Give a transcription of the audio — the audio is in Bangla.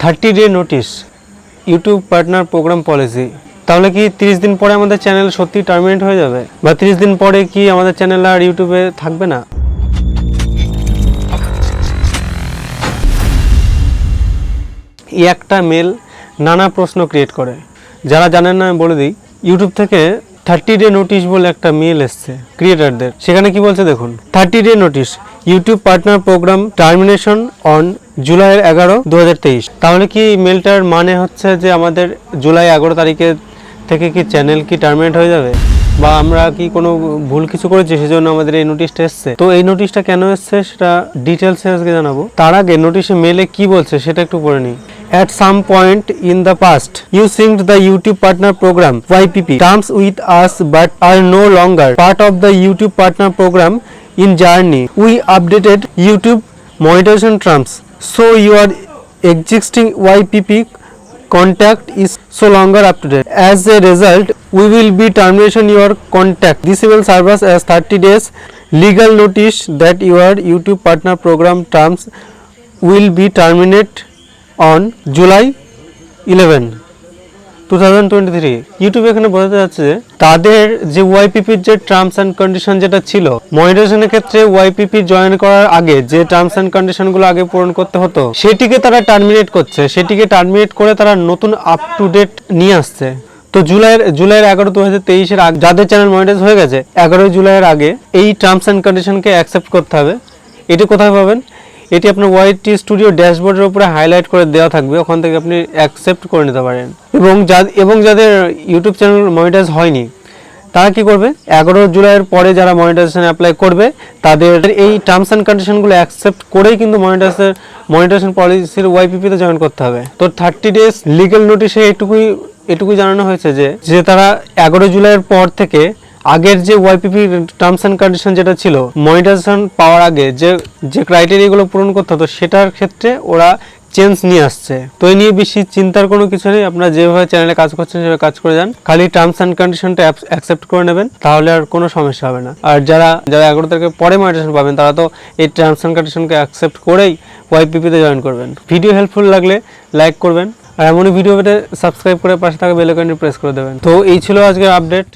30 day notice YouTube partner program policy. তাহলে কি 30 দিন পরে আমাদের চ্যানেল সত্যি টার্মিনেট হয়ে যাবে, বা 30 দিন পরে কি আমাদের চ্যানেল আর ইউটিউবে থাকবে না? এই একটা মেল নানা প্রশ্ন ক্রিয়েট করে। যারা জানেন না আমি বলে দিই, ইউটিউব থেকে 30 ডে নোটিশ বলে একটা মেল এসছে ক্রিয়েটারদের। সেখানে কি বলছে দেখুন, 30 day notice YouTube partner program termination on July 11, 2023। তাহলে কি মেলটার মানে হচ্ছে যে আমাদের জুলাই 11 তারিখে থেকে কি চ্যানেল কি টার্মিনেট হয়ে যাবে, বা আমরা কি কোনো ভুল কিছু করেছি সেজন্য আমাদের এই নোটিশটা এসছে? তো এই নোটিশটা কেন এসছে সেটা ডিটেলসে আজকে জানাবো। তার আগে নোটিশে মেলে কি বলছে সেটা একটু পড়ে নিই। At some point in the past, you synced the YouTube Partner Program (YPP) terms with us, but are no longer part of the YouTube Partner Program. In journey, we updated YouTube monetization terms, so your existing YPP contact is so longer up to date. As a result, we will be termination your contact. This will serve us as 30 days legal notice that your YouTube Partner Program terms will be terminated on July 11, 2023। YouTube এখানে বোঝাতে যাচ্ছে যে তাদের যে ওয়াইপিপির যে টার্মস অ্যান্ড কন্ডিশন যেটা ছিল মনিটাইজেশনের ক্ষেত্রে, ওয়াইপিপি জয়েন করার আগে যে টার্মস অ্যান্ড কন্ডিশনগুলো আগে পূরণ করতে হতো সেটিকে তারা টার্মিনেট করছে। সেটিকে টার্মিনেট করে তারা নতুন আপ টু ডেট নিয়ে আসছে। তো জুলাই 11, 2023 আগে যাদের চ্যানেল মনিটাইজ হয়ে গেছে 11 জুলাইয়ের আগে এই টার্মস অ্যান্ড কন্ডিশনকে অ্যাকসেপ্ট করতে হবে। এটি কোথায় পাবেন? এটি আপনার ওয়াইটি স্টুডিও ড্যাশবোর্ডের উপরে হাইলাইট করে দেওয়া থাকবে, ওখান থেকে আপনি অ্যাকসেপ্ট করে নিতে পারেন। এবং যাদের ইউটিউব চ্যানেল মনিটাইজ হয়নি তারা কি করবে, 11 জুলাইয়ের পরে যারা মনিটাইজেশন অ্যাপ্লাই করবে তাদের এই টার্মস অ্যান্ড কন্ডিশনগুলো অ্যাকসেপ্ট করেই কিন্তু মনিটাইজেশন পলিসির ওয়াইপিপিতে জয়েন করতে হবে। তো 30 ডেজ লিগ্যাল নোটিশে এটুকুই জানানো হয়েছে যে তারা 11 জুলাইয়ের পর থেকে আগের যে ওয়াইপিপি টার্মস অ্যান্ড কন্ডিশন যেটা ছিল মনিটাইজেশন পাওয়ার আগে যে ক্রাইটেরিয়াগুলো পূরণ করতে হতো সেটার ক্ষেত্রে ওরা চেঞ্জ নিয়ে আসছে। তো এই নিয়ে বেশি চিন্তার কোনো কিছু নেই, আপনারা যেভাবে চ্যানেলে কাজ করছেন সেভাবে কাজ করে যান, খালি টার্মস অ্যান্ড কন্ডিশনটা অ্যাকসেপ্ট করে নেবেন, তাহলে আর কোনো সমস্যা হবে না। আর যারা 11 তারিখে পরে মনিটাইজেশন পাবেন তারা তো এই টার্মস অ্যান্ড কন্ডিশনকে অ্যাকসেপ্ট করেই ওয়াইপিপিতে জয়েন করবেন। ভিডিও হেল্পফুল লাগলে লাইক করবেন, আর এমনই ভিডিও পেতে সাবস্ক্রাইব করে পাশে থাকা বেল আইকনটি প্রেস করে দেবেন। তো এই ছিল আজকের আপডেট।